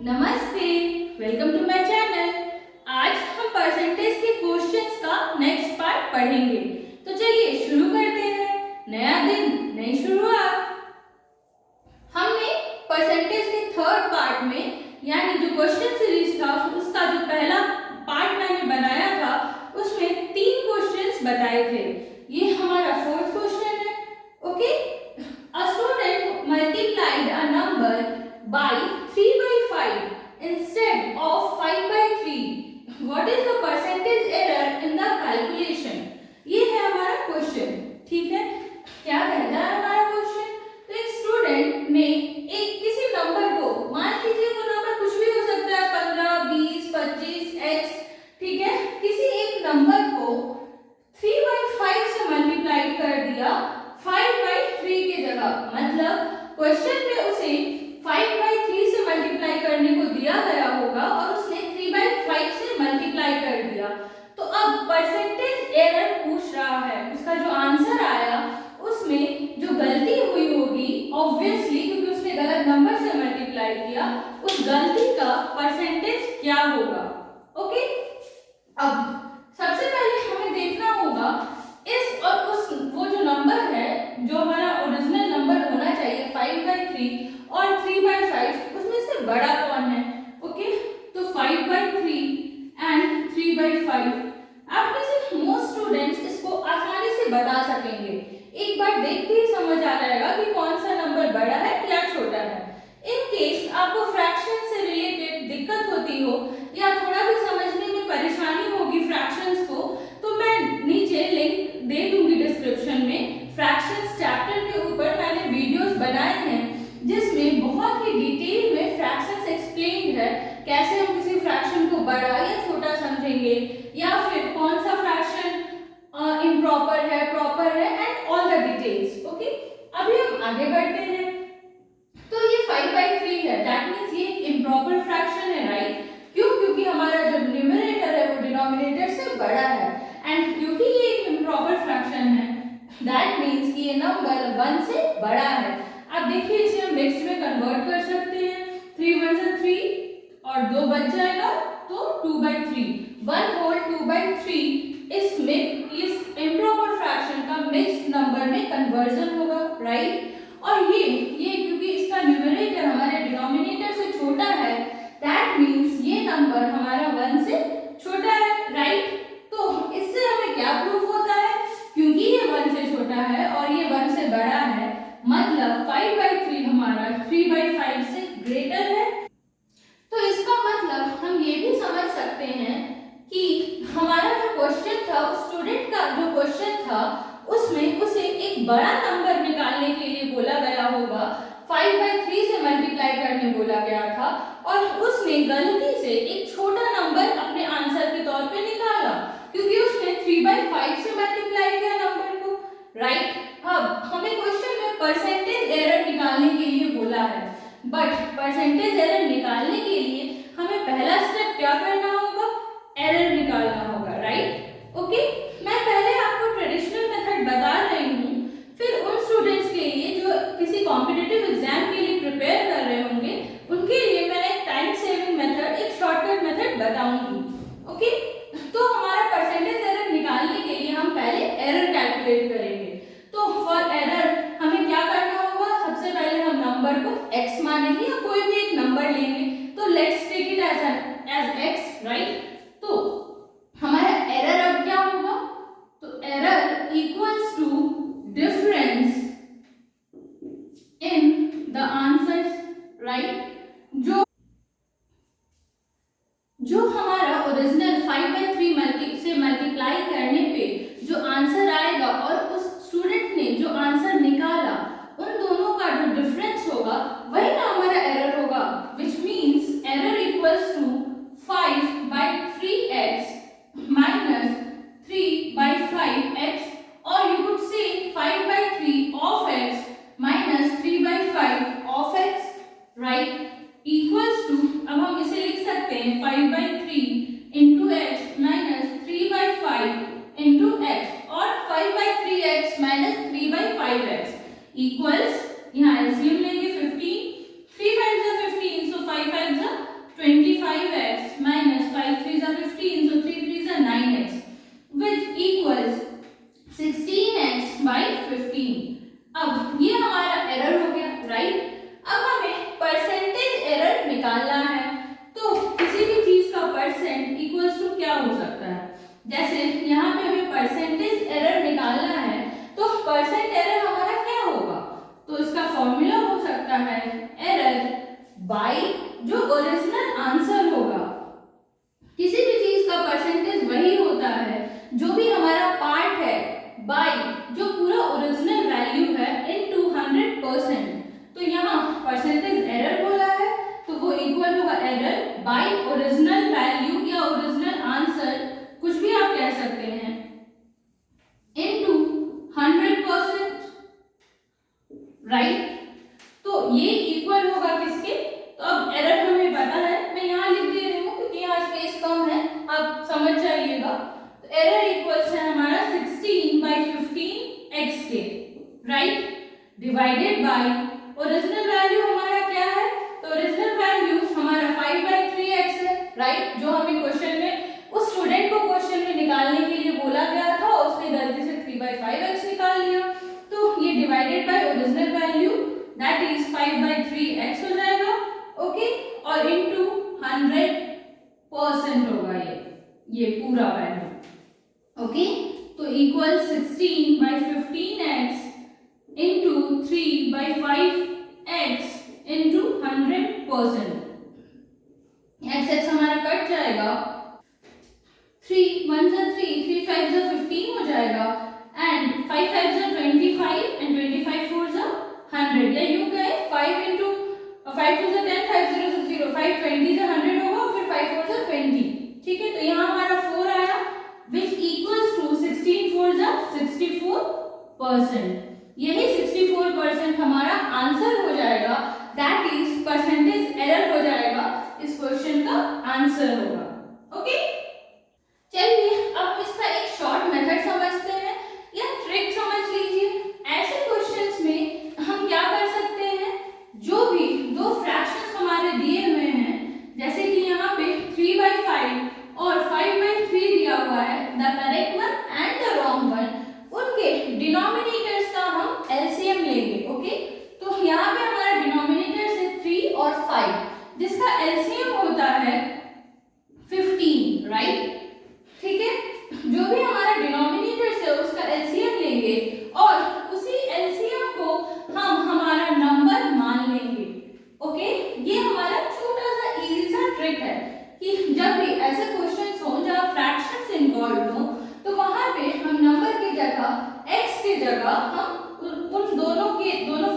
नमस्ते, welcome to my channel. आज हम परसेंटेज के क्वेश्चंस का नेक्स्ट पार्ट पढ़ेंगे। तो चलिए शुरू करते हैं। नया दिन, नई शुरुआत। हमने परसेंटेज के थर्ड पार्ट में यानी जो क्वेश्चन सीरीज था उसका जो पहला पार्ट मैंने बनाया था उसमें 3 क्वेश्चंस बताए थे। ये हमारा फोर्थ क्वेश्चन है। Okay, a student multiplied a number by 3 by 5 instead of 5 by 3. What is the percentage error in the calculation? ये है हमारा क्वेश्चन। ठीक है, क्या कहता है हमारा क्वेश्चन? तो एक स्टूडेंट ने एक किसी नंबर को, मान लीजिए वो नंबर कुछ भी हो सकता है, 15, 20, 25, x, ठीक है, किसी एक नंबर को 3 by 5 से मल्टीप्लाई कर दिया 5 by 3 की जगह। मतलब क्वेश्चन में उसे 5 by 3 से मल्टीप्लाई करने को दिया गया होगा और उसने 3 by 5 से मल्टीप्लाई कर दिया। तो अब परसेंटेज एरर पूछ रहा है। उसका जो आंसर आया उसमें जो गलती हुई होगी, ऑब्वियसली क्योंकि उसने गलत नंबर से मल्टीप्लाई किया, उस गलती का परसेंटेज क्या होगा। ओके, अब सबसे पहले हमें देखना होगा इस और उस वो जो नंबर है, जो हमारा ओरिजिनल नंबर होना चाहिए 5 by 3 और 3 by 5, उसमें से बड़ा कौन है। ओके, तो 5 by 3 एंड 3 by 5। आप में से मोस्ट स्टूडेंट्स इसको आसानी से बता सकेंगे। एक बार देख के ही समझ आ जाएगा कि कौन सा नंबर बड़ा है या छोटा है। इन केस आपको फ्रैक्शन से रिलेटेड दिक्कत होती हो या थोड़ा भी समझने में परेशानी होगी फ्रैक्शंस को, तो मैं नीचे लिंक दे दूंगी डिस्क्रिप्शन में। फ्रैक्शंस चैप्टर के ऊपर मैंने वीडियोस बनाए हैं जिसमें बहुत ही डिटेल में फ्रैक्शंस एक्सप्लेन्ड है। कैसे हम किसी फ्रैक्शन को बड़ा या छोटा समझेंगे, या फिर कौन सा फ्रैक्शन इम्प्रॉपर है, प्रॉपर है, and all the details. Okay, अभी हम आगे बढ़ते हैं। तो ये 5 by 3 है, दैट मींस ये एक इम्प्रॉपर फ्रैक्शन है, राइट? क्यों? क्योंकि हमारा जो न्यूमरेटर है वो डिनोमिनेटर से बड़ा है, एंड क्योंकि ये एक इम्प्रॉपर फ्रैक्शन है दैट मींस कि ये नंबर 1 से बड़ा है। अब देखिए इसे हम मिक्स में कन्वर्ट कर सकते हैं। 3 1 से 3 और 2 बच जाएगा तो 2 by 3, 1 whole 2 by 3 इसमें इस इम्प्रॉपर फ्रैक्शन का मिक्स्ड नंबर में कन्वर्जन होगा, राइट? और ये क्योंकि इसका न्यूमरेटर हमारे डिनोमिनेटर से छोटा है दैट मींस ये नंबर हमारा 1 से छोटा है, राइट? तो इससे हमें क्या प्रूफ होता है? क्योंकि ये 1 से छोटा है और ये 1 से बड़ा है, मतलब 5 by 3 हमारा 3 by 5 से ग्रेटर है। तो इसका मतलब हम ये भी समझ सकते हैं कि हमारा जो क्वेश्चन था, उस स्टूडेंट का जो क्वेश्चन था उसमें उसे एक बड़ा नंबर निकालने के लिए बोला गया होगा, 5 by 3 से मल्टीप्लाई करने बोला गया था, और उसने गलती से एक छोटा नंबर अपने आंसर के तौर पे निकाला क्योंकि उसने 3 by 5 से मल्टीप्लाई किया नंबर को, राइट? अब हमें क्वेश्चन में परसेंटेज एरर निकालने के लिए बोला है, बट परसेंटेज एरर निकालने के लिए हमें पहला स्टेप क्या करना होगा? एरर निकालना होगा, राइट? ओके, मैं पहले आपको ट्रेडिशनल मेथड बता रही हूँ, फिर उन स्टूडेंट्स के लिए जो किसी कॉम्पिटिटिव एग्जाम के लिए प्रिपेयर कर रहे होंगे उनके लिए मैं एक टाइम सेविंग मेथड, एक शॉर्टकट मेथड बताऊंगी। ओके, तो हमारा परसेंटेज एरर निकालने के लिए हम पहले एरर कैलकुलेट करेंगे। तो फॉर एरर हमें क्या करना होगा? सबसे पहले हम नंबर को x मानेंगे या कोई भी एक नंबर लेंगे, तो let's take it as x, right? तो हमारा एरर अब क्या होगा? तो error equals to difference in the answers, right? जो हमारा ओरिजिनल 5 by 3 से मल्टीप्लाई करने पे जो आंसर आएगा और उस स्टूडेंट ने जो आंसर निकाला, उन दोनों का जो डिफरेंस होगा वही ना हमारा एरर होगा, which means error equals to 5 by 3x minus 3 by 5x, और you could say 5 by 3 of x minus 3 by 5 of x, right? Equals to, अब हम इसे लिख सकते हैं 5 by 3 into x minus 3 by 5 into x, और 5 by 3x minus 3 by 5x equals, यहाँ LCM लेंगे 15, 3 5 15, so 5 5 फॉर्मूला हो सकता है एरर बाय जो ओरिजिनल आंसर होगा। किसी भी चीज का परसेंटेज वही होता है जो भी हमारा पार्ट है बाय जो पूरा ओरिजिनल वैल्यू है इनटू 100%। तो यहाँ परसेंटेज एरर बोला है तो वो इक्वल होगा एरर बाय ओरिजिनल वैल्यू या ओरिजिनल आंसर, कुछ भी आप कह सकते हैं, इनटू 100%, राइट। तो ये इक्वल होगा किसके, तो अब एरर हमें पता है, मैं यहाँ लिख दे रही हूँ क्योंकि यहाँ स्पेस कम है, आप समझ जाइएगा। तो एरर इक्वल्स है हमारा 16/15 x के, right, divided by original value हमारा क्या है, तो ओरिजिनल वैल्यू हमारा 5/3x है, राइट, जो हमें क्वेश्चन में उस स्टूडेंट को क्वेश्चन में निकालने के लिए बोला गया था, उसने गलती से 3/5x निकाल लिया। तो ये divided by original value that is 5/3x हो जाएगा, ओके, और इनटू 100% होगा ये पूरा वैल्यू, ओके। तो equal 16/15x into 3/5x into 100%। x हमारा कट जाएगा, 3 1 जा 3, 3 5 जा 15 हो जाएगा, एंड 5 5 जा 25 एंड 25 4 जा 100, या यूं कहे 5 इंटू 5 2 जा 10, 5 0 जा 0, 5 20 जा 100 होगा, फिर 5 4 जा 20, ठीक है। तो यहाँ हमारा 4 आया विच इक्वल्स टू 16 4 जा 64%। यही 64% हमारा आंसर हो जाएगा, दैट इज परसेंटेज एरर हो जाएगा, इस क्वेश्चन का आंसर होगा, ओके। चलिए अब इसका एक शॉर्ट मेथड समझते हैं या ट्रिक समझ लीजिए। ऐसे क्वेश्चंस में हम क्या कर सकते हैं, जो भी दो फ्रैक्शंस हमारे दिए हुए हैं, जैसे कि यहाँ पे 3/5 और 5/3 दिया हुआ है, the correct one and the wrong one, उनके डिनोमिनेटर्स का हम एलसीएम लेंगे, ओके। तो यहाँ पे हमारा डिनोमिनेटर्स है 3 और 5, जिसका एलसीएम होता है 15, राइट, ठीक है। जो भी हमारा डिनोमिनेटर्स है उसका एलसीएम लेंगे और उसी एलसीएम को हम हमारा नंबर मान लेंगे, ओके। ये हमारा छोटा सा इजी सा ट्रिक है कि जब भी ऐसे क्वेश्चंस हो जहाँ फ्रैक्शंस इन्वॉल्व हो, तो वहां पे हम नंबर की जगह x की जगह हम उन दोनों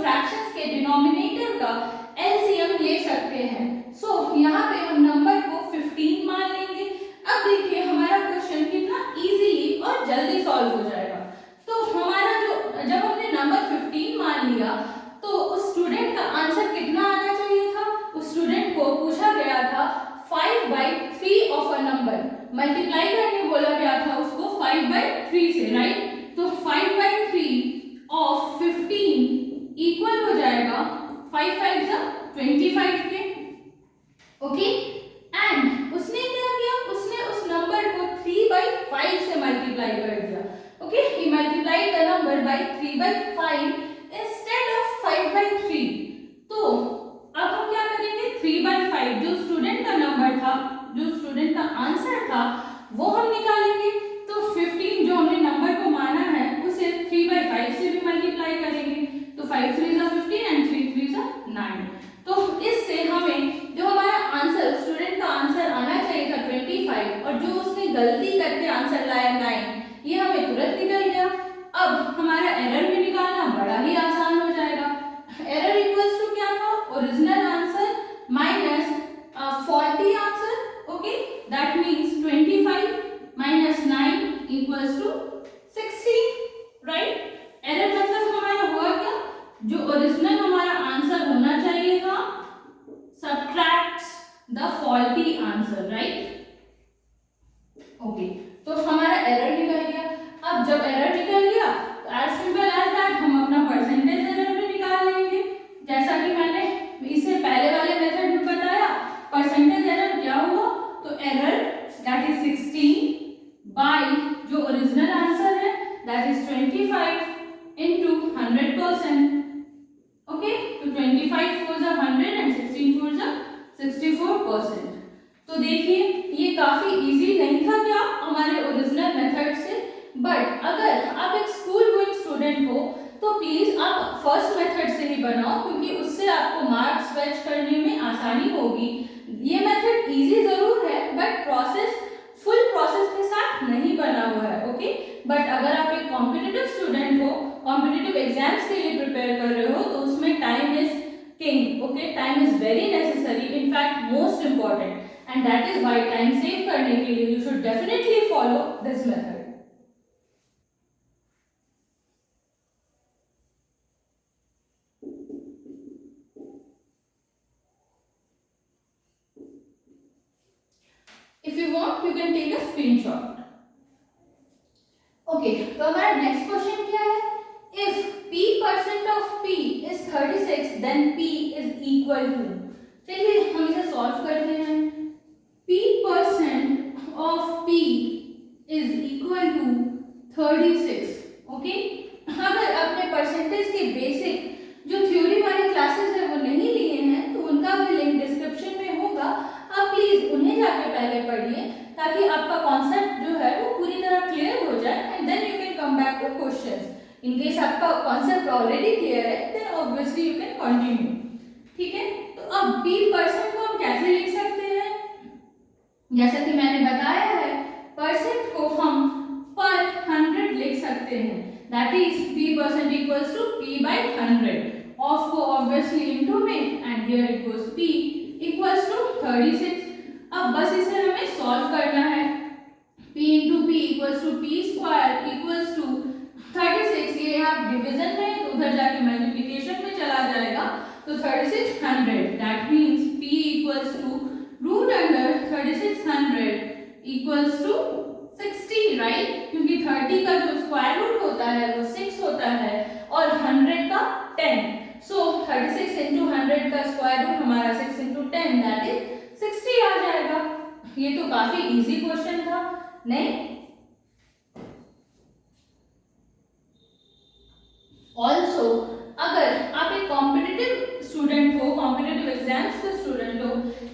फ्रैक्शंस के डिनोमिनेटर का एलसीएम ले सकते हैं। सो यहाँ पे हम नंबर को 15 मान लेंगे। अब देखिए हमारा क्वेश्चन कितना इजीली और जल्दी सॉल्व हो जाएगा। तो हमारा जब हमने नंबर 15 मान लिया, तो उस स्टूडेंट का आंसर कितना आना चाहिए था, उस स्टूडेंट को पूछा गया था 5/3 ऑफ अ नंबर, मल्टीप्लाई करने बोला गया था उसको 5/3 से, राइट। तो 5/3 ऑफ 15 इक्वल हो जाएगा 5 5 जा 25 के, ओके। एंड उसने क्या किया, उसने उस नंबर को 3/5 से मल्टीप्लाई कर दिया, okay. He multiplied the number by 3/5 instead of 5/3। तो अब हम क्या करेंगे, 3/5 जो स्टूडेंट का नंबर था, जो स्टूडेंट का आंसर था, वो हम निकालेंगे। तो 15 जो हमने नंबर को माना है उसे 3/5 से भी मल्टीप्लाई करेंगे, तो 5 3 जा 15 एंड 3 3 जा 9। तो इससे हमें जो हमारा आंसर, स्टूडेंट का आंसर आना चाहिए था 25 और जो उसने गलती करके आंसर लाया 9, ये हमें तुरंत निकल गया। अब हमारा एरर भी निकालना बड़ा ही आसान हो जाएगा। एरर इक्वल्स टू क्या था, original answer minus faulty answer, okay, that means 25 minus 9 equals to 16, right. Error मतलब हमारा हुआ क्या, जो ओरिजिनल हमारा आंसर होना चाहिए था subtracts the faulty answer, right, okay. तो हमारा एरर निकल गया। अब जब एरर निकल गया तो as simple as that हम अपना परसेंटेज एरर भी निकाल लेंगे, जैसा कि मैंने इससे पहले वाले मेथड में बताया। परसेंटेज एरर क्या हुआ, तो एरर दैट इज 16 बाय जो ओरिजिनल आंसर है दैट इज 25 इनटू 100%, ओके। तो 25 4 जा 100 एंड 16 4 जा 64%। तो देखिए ये काफी इजी नहीं था क्या हमारे ओरिजिनल मेथड से, बट अगर आप एक स्कूल गोइंग स्टूडेंट हो तो प्लीज आप फर्स्ट मेथड से ही बनाओ, क्योंकि उससे आपको मार्क्स फेच करने में आसानी होगी। ये मेथड इजी जरूर है बट फुल प्रोसेस के साथ नहीं बना हुआ है, ओके। बट अगर आप एक कॉम्पिटिटिव स्टूडेंट हो, कॉम्पिटिटिव एग्जाम्स के लिए प्रिपेयर कर रहे हो, तो उसमें time is king, okay. Time is very necessary, in fact most important, and that is why time save करने के लिए you should definitely follow this method. If you want, you can take a screenshot. Okay, तो हमारा next question क्या है? If p% of p is 36, then p is equal to, चलिए हम इसे सॉल्व करते हैं। p% of p is equal to 36, okay. अगर आपने परसेंटेज के बेसिक जो थ्योरी वाली क्लासेस है वो नहीं लिए हैं, तो उनका भी लिंक डिस्क्रिप्शन में होगा, आप प्लीज उन्हें जाके पहले पढ़िए, ताकि आपका कॉन्सेप्ट जो है वो पूरी तरह क्लियर हो जाए, and then you can come back to questions. In case आपका कॉन्सेप्ट ऑलरेडी क्लियर है, then obviously you can continue, ठीक है। तो अब p% को हम कैसे लिख सकते हैं? जैसा कि मैंने बताया है, परसेंट को हम पर 100 लिख सकते हैं, that is p% equals to p/100, of को ऑब्वियसली इनटू में, and here it goes p equals to 36। अब बस इसे हमें सॉल्व करना है। p into p equals to p square equals to 36, ये यहाँ डिवीजन में है तो उधर जाके मल्टीप्लिकेशन में चला जाएगा, तो 3600, that means p equals to root under 3600 equals to 60, right, क्योंकि 30 का जो स्क्वायर रूट होता है वो 6 होता है और 100 का 10, सो 36 इंटू 100 का स्क्वायर रूट हमारा 6 इंटू 10, दैट इज 60 आ जाएगा। ये तो काफी इजी क्वेश्चन था, नहीं? ऑल्सो अगर आप एक कॉम्पिटिटिव स्टूडेंट हो, कॉम्पिटिटिव एग्जाम्स के स्टूडेंट हो,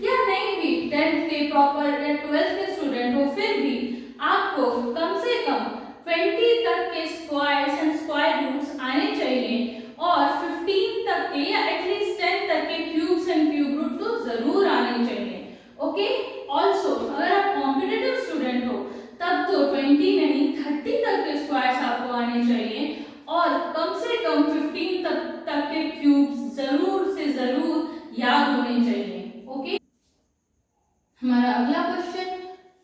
या नहीं भी 10th के प्रॉपर या 12th के स्टूडेंट हो, फिर भी आपको कम से कम 20 तक के स्क्वायर्स एंड स्क्वायर रूट्स आने चाहिए, और 15 तक के या एटलीस्ट 10 तक के क्यूब्स एंड क्यूब रूट तो जरूर आने चाहिए, ओके। ऑल्सो अगर आप कॉम्पिटिटिव स्टूडेंट हो, तब तो 20 नहीं 30 तक के स्क्वायर्स आपको आने चाहिए, और कम से कम 15 तक के क्यूब्स जरूर से जरूर याद होने चाहिए, ओके। हमारा अगला question,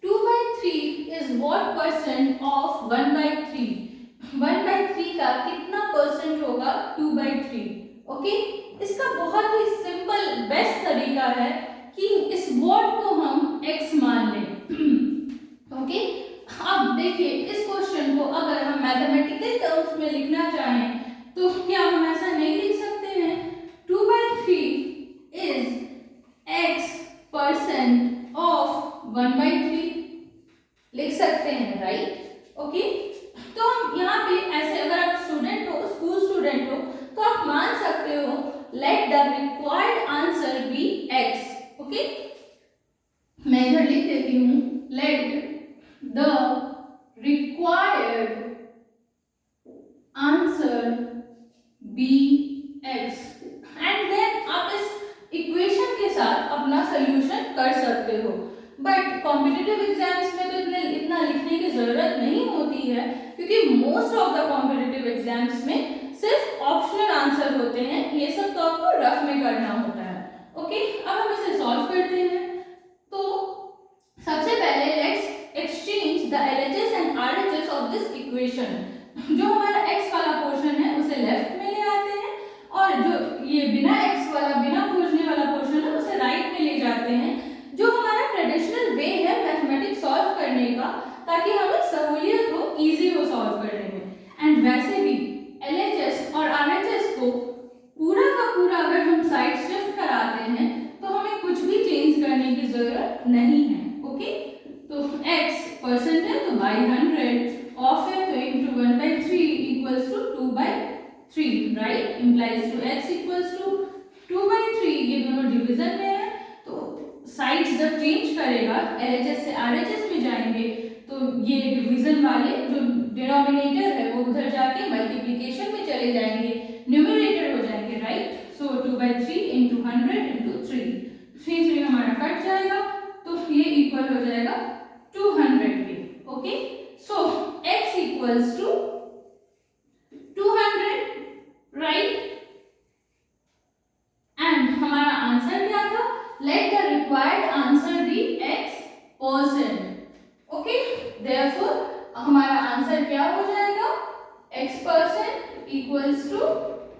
2/3 is what percent of 1/3? 1/3 का कितना परसेंट होगा 2/3, ओके। इसका बहुत ही सिंपल बेस्ट तरीका है कि इस व्हाट को हम x मान लें, ओके। अब देखिए, इस क्वेश्चन को अगर हम मैथमेटिकल टर्म्स में लिखना चाहें तो क्या हम ऐसा नहीं लिख सकते हैं? 2/3 इज x% ऑफ 1/3, लिख सकते हैं, राइट, ओके। तो हम यहाँ पे ऐसे, अगर आप स्टूडेंट हो, स्कूल स्टूडेंट हो, तो आप मान सकते हो let the required answer be x, okay. मैं इधर लिख देती हूँ, let the required answer be x, and then आप इस इक्वेशन के साथ अपना सोल्यूशन कर सकते हो। बट कॉम्पिटिटिव एग्जाम्स में तो इतना लिखने की जरूरत नहीं होती है, क्योंकि most of the competitive exams में सिर्फ ऑप्शनल आंसर होते हैं, ये सब तो आपको रफ में करना होता है, ओके। अब हम इसे सॉल्व करते हैं। तो सबसे पहले let's exchange the LHS and RHS of this equation. जो हमारा x वाला पोर्शन है उसे लेफ्ट में ले आते हैं, और जो ये बिना x वाला, बिना खोजने वाला पोर्शन है उसे राइट में ले जाते हैं, जो हमारा ट्रेडिशनल वे है मैथमेटिक्स सॉल्व करने का, ताकि हमें सहूलियत हो, इजी हो सॉल्व करने में। एंड वैसे भी LHS और RHS को पूरा का पूरा अगर हम साइड शिफ्ट कराते हैं तो हमें कुछ भी चेंज करने की जरूरत नहीं है, ओके। तो x परसेंट है तो बाई 100, ऑफ है तो into 1/3 equals to 2/3, right, implies to x equals to 2/3, ये दोनों डिवीजन में है, तो साइड्स जब चेंज करेगा LHS से RHS में जाएंगे, तो ये डिवीजन वाले जो डिनोमिनेटर है वो उधर जाके मल्टीप्लिकेशन में चले जाएंगे, न्यूमरेटर हो जाएंगे, राइट। सो 2/3 इंटू 100 इंटू 3, 3 हमारा कट जाएगा, तो ये इक्वल हो जाएगा 200 के। Okay, so x equals to 200, right. And हमारा आंसर क्या था? Let the required answer be x%। Okay, therefore हमारा आंसर क्या हो जाएगा? x% equals to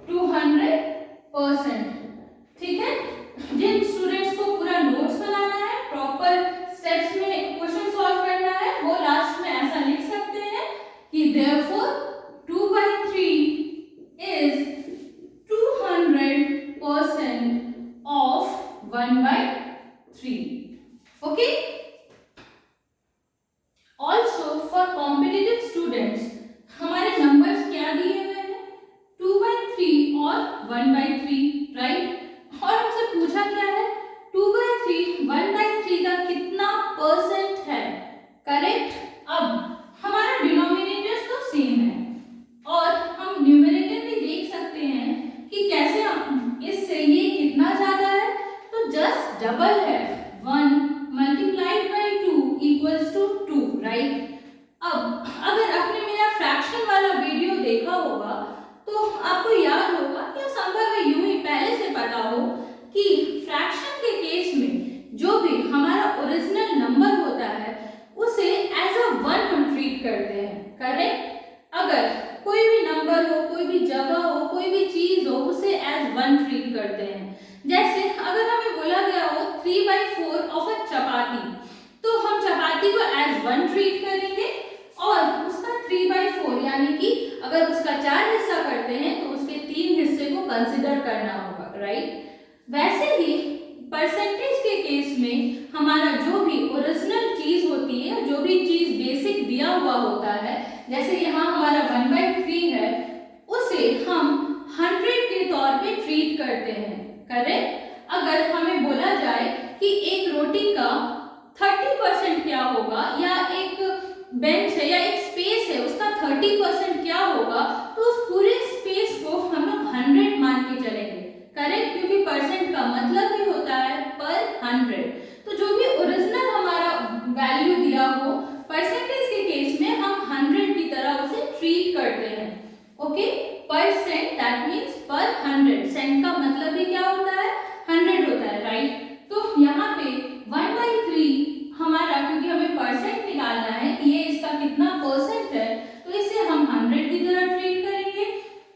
200%। ठीक है, जिन स्टूडेंट्स को पूरा नोट्स बनाना है, प्रॉपर स्टेप्स में क्वेश्चन सॉल्व करना है, वो लास्ट में ऐसा लिख सकते हैं कि therefore 2/3 is 200% of 1/3। Okay, also for competitive students हमारे नंबर्स क्या दिए हुए हैं? 2/3 और 1/3, राइट। और हमसे पूछा क्या है? 2/3 1/3 का कितना परसेंट है, करेक्ट। अब हमारा डिनोमिनेटर्स तो सेम है और हम न्यूमरेटर भी देख सकते हैं कि कैसे इससे ये कितना ज्यादा है, तो जस्ट डबल है, 1 multiplied by 2 equals to 2, right. अब अगर आपने मेरा फ्रैक्शन वाला वीडियो देखा होगा तो आपको याद होगा या संभव है यूं ही पहले से पता हो कि फ्रैक्शन के केस में जो भी हमारा ओरिजिनल नंबर होता है उसे एज अ 1 हम ट्रीट करते हैं, करेक्ट। अगर कोई भी नंबर हो, कोई भी जगह हो, कोई भी चीज हो, उसे एज 1 ट्रीट करते हैं। जैसे अगर हमें बोला गया हो 3/4 ऑफ अ चपाती, तो हम चपाती को एज 1 ट्रीट करेंगे और उसका 3/4 यानी कि अगर उसका 4 हिस्सा करते हैं तो उसके 3 हिस्से को कंसिडर करना होगा, राइट। वैसे ही परसेंटेज के केस में हमारा जो भी ओरिजिनल चीज होती है, जो भी चीज बेसिक दिया हुआ होता है, जैसे यहाँ हमारा 1/3 है, उसे हम 100 के तौर पे ट्रीट करते हैं, करेक्ट। अगर हमें बोला जाए कि एक रोटी का 30% क्या होगा, या एक बेंच है या एक स्पेस है उसका 30% क्या होगा, तो उस पूरे स्पेस को हम लोग 100 मान के चलेंगे, करेक्ट, क्योंकि परसेंट का मतलब ही होता है पर 100। तो जो भी ओरिजिनल हमारा वैल्यू दिया हो, परसेंटेज के केस में हम 100 की तरह उसे ट्रीट करते हैं। ओके, परसेंट दैट मीन्स पर 100, सेंट का मतलब भी क्या होता है? 100 होता है, राइट। तो यहाँ पे 1/3 हमारा, क्योंकि हमें परसेंट निकालना है कि ये इसका कितना परसेंट है, तो इसे हम 100 की तरह ट्रीट करेंगे।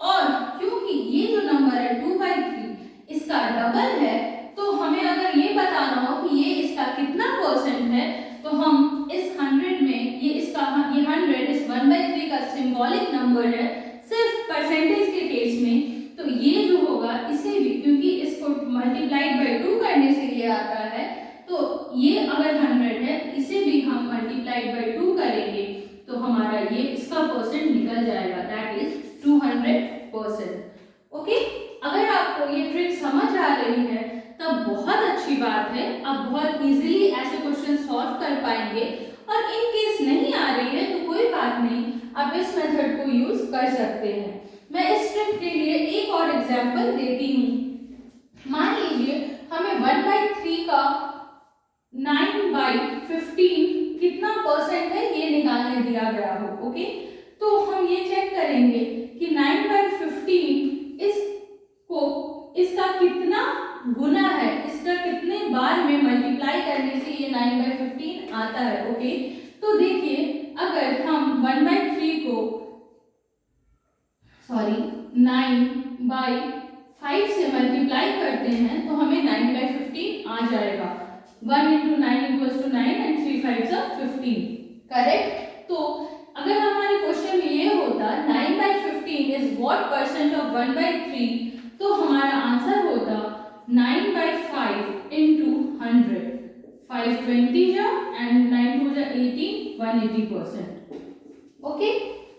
और क्योंकि ये जो नंबर है 2/3 इसका डबल है, तो हमें अगर ये बताना हो कि ये इसका कितना परसेंट है, तो हम इस 100 में ये 100 इस 1/3 का सिंबॉलिक नंबर है सिर्फ परसेंटेज के केस में, तो ये जो होगा इसे भी, क्योंकि इसको मल्टीप्लाइड बाई 2 करने से ये आता है, तो ये अगर 100 है इसे भी हम मल्टीप्लाइड बाई 2 करेंगे तो हमारा ये इसका परसेंट निकल जाएगा, दैट इज 200%। ओके, अगर आपको ये ट्रिक समझ आ रही है तब बहुत अच्छी बात है, आप बहुत इजीली ऐसे क्वेश्चन सॉल्व कर पाएंगे। और इन केस नहीं आ रही है तो कोई बात नहीं, आप इस मेथड को यूज कर सकते हैं। मैं इस ट्रिक के लिए एक और एग्जांपल देती हूँ। मान लीजिए हमें 1/3 का 9/15 कितना परसेंट है ये निकालने दिया गया हो। ओके, तो हम ये चेक करेंगे कि 9/15 इसका कितना गुना है, इसका कितने बार में मल्टीप्लाई करने से ये 9/15 आता है। ओके, तो देखिए अगर हम 1/3 को 9/5 से मल्टीप्लाई करते हैं तो हमें 9/15 आ जाएगा। 1 into 9 equals to 9 and 3 5s are 15, correct. तो अगर हमारे क्वेश्चन में ये होता 9/15 is what percent of 1/3, तो हमारा आंसर होता 9/5 into 100, 5 20 जा and 9 2 जा 18, 180%। ओके,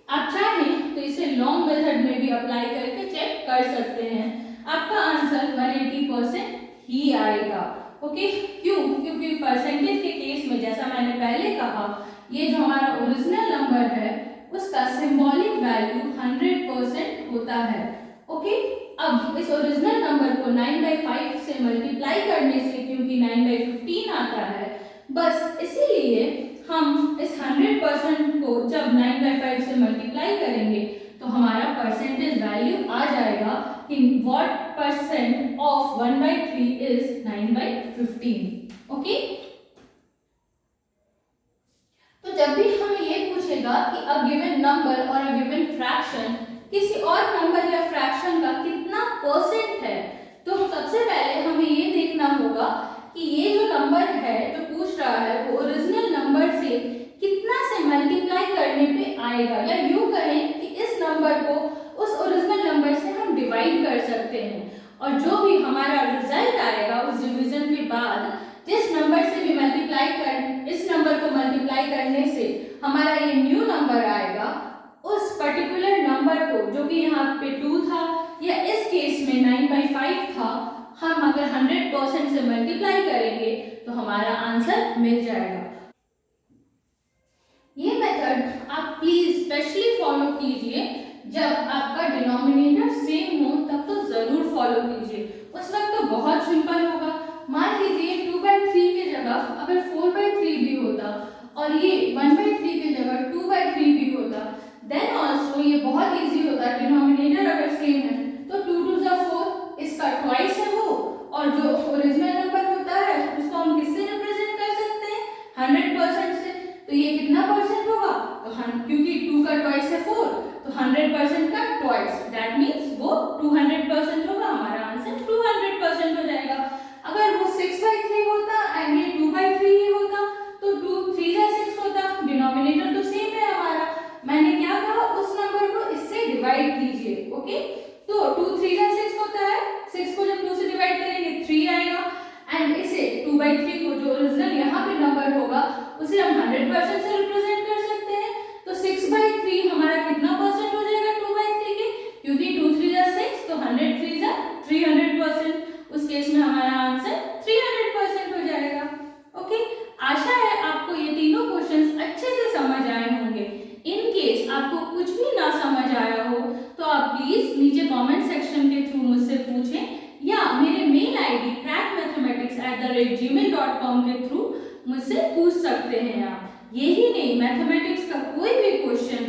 आप चाहें तो इसे लॉन्ग मेथड में भी अप्लाई करके चेक कर सकते हैं, आपका आंसर 180% ही आएगा। ओके, क्यों? क्योंकि परसेंटेज के केस में जैसा मैंने पहले कहा, ये जो हमारा ओरिजिनल नंबर है उसका सिंबॉलिक वैल्यू 100% होता है। ओके, अब इस ओरिजिनल नंबर को 9/5 से मल्टीप्लाई करने से, क्योंकि 9/15 आता है, बस इसीलिए हम इस 100% को जब 9/5 से मल्टीप्लाई करेंगे तो हमारा परसेंटेज वैल्यू आ जाएगा कि what percent of 1/3 is 9/15। Okay, तो जब भी हमें ये पूछेगा कि अ गिवन नंबर और अ गिवन फ्रैक्शन, किसी और नंबर या फ्रैक्शन का कितना परसेंट है, तो सबसे पहले हमें ये देखना होगा कि ये जो नंबर है जो पूछ रहा है वो ओरिजिनल नंबर से कितना से मल्टीप्लाई करने पे आएगा, या यूं कहें कि इस नंबर को उस ओरिजिनल नंबर से हम डिवाइड कर सकते हैं, और जो भी हमारा रिजल्ट आएगा उस डिवीजन के बाद, जिस नंबर से भी मल्टीप्लाई कर, इस नंबर को मल्टीप्लाई करने से हमारा ये न्यू नंबर आएगा, उस पर्टिकुलर नंबर को, जो कि यहाँ पे 2 था या इस केस में 9/5 था, हम अगर 100% से मल्टीप्लाई करेंगे तो हमारा आंसर मिल जाएगा। ये मेथड आप प्लीज स्पेशली फॉलो कीजिए जब आपका डिनोमिनेटर सेम हो, तब तो जरूर फॉलो कीजिए। उस वक्त तो बहुत सिंपल होगा। मान लीजिए 2/3 की जगह अगर 4/3 भी होता और ये 1/3 की जगह 2/3 भी होता, देन ऑल्सो ये बहुत इजी होता। डिनोमिनेटर अगर सेम है तो 2 2 जा 4, इसका ट्वाइस है वो, और जो ओरिजिनल नंबर होता है उसको हम किससे रिप्रेजेंट कर सकते हैं, 100% से। तो ये कितना परसेंट होगा, तो क्योंकि 2 का ट्वाइस है 4, तो 100% का ट्वाइस, दैट मीन्स वो 200% होगा। हमारा आंसर 200% हो जाएगा। अगर वो 6/3 होता एंड ये 2/3 ही होता तो 2 3 जा 6 होता, डिनोमिनेटर तो सेम है हमारा। मैंने क्या कहा, उस नंबर को इससे डिवाइड कीजिए। ओके, तो 2 3 जा 6 होता है, 6 को जब 2 से डिवाइड करेंगे 3 आएगा, एंड इसे 2/3 को जो ओरिजिनल यहाँ पे नंबर होगा उसे हम 100% से रिप्रेजेंट कर सकते हैं। तो 6/3 हमारा कितना परसेंट हो जाएगा 2/3 के, क्योंकि 2 3 जा 6, तो 100 3 जा 300%। उस केस में हमारा आंसर 300% हो जाएगा। ओके, आशा है आपको ये तीनों क्वेश्चंस अच्छे से समझ आए होंगे। इन केस आपको कुछ भी ना समझ आया हो तो आप प्लीज नीचे कमेंट सेक्शन के थ्रू मुझसे पूछें, या मेरे मेल आईडी crackmathematics@gmail.com के थ्रू मुझसे पूछ सकते हैं आप। यही नहीं, मैथमेटिक्स का कोई भी क्वेश्चन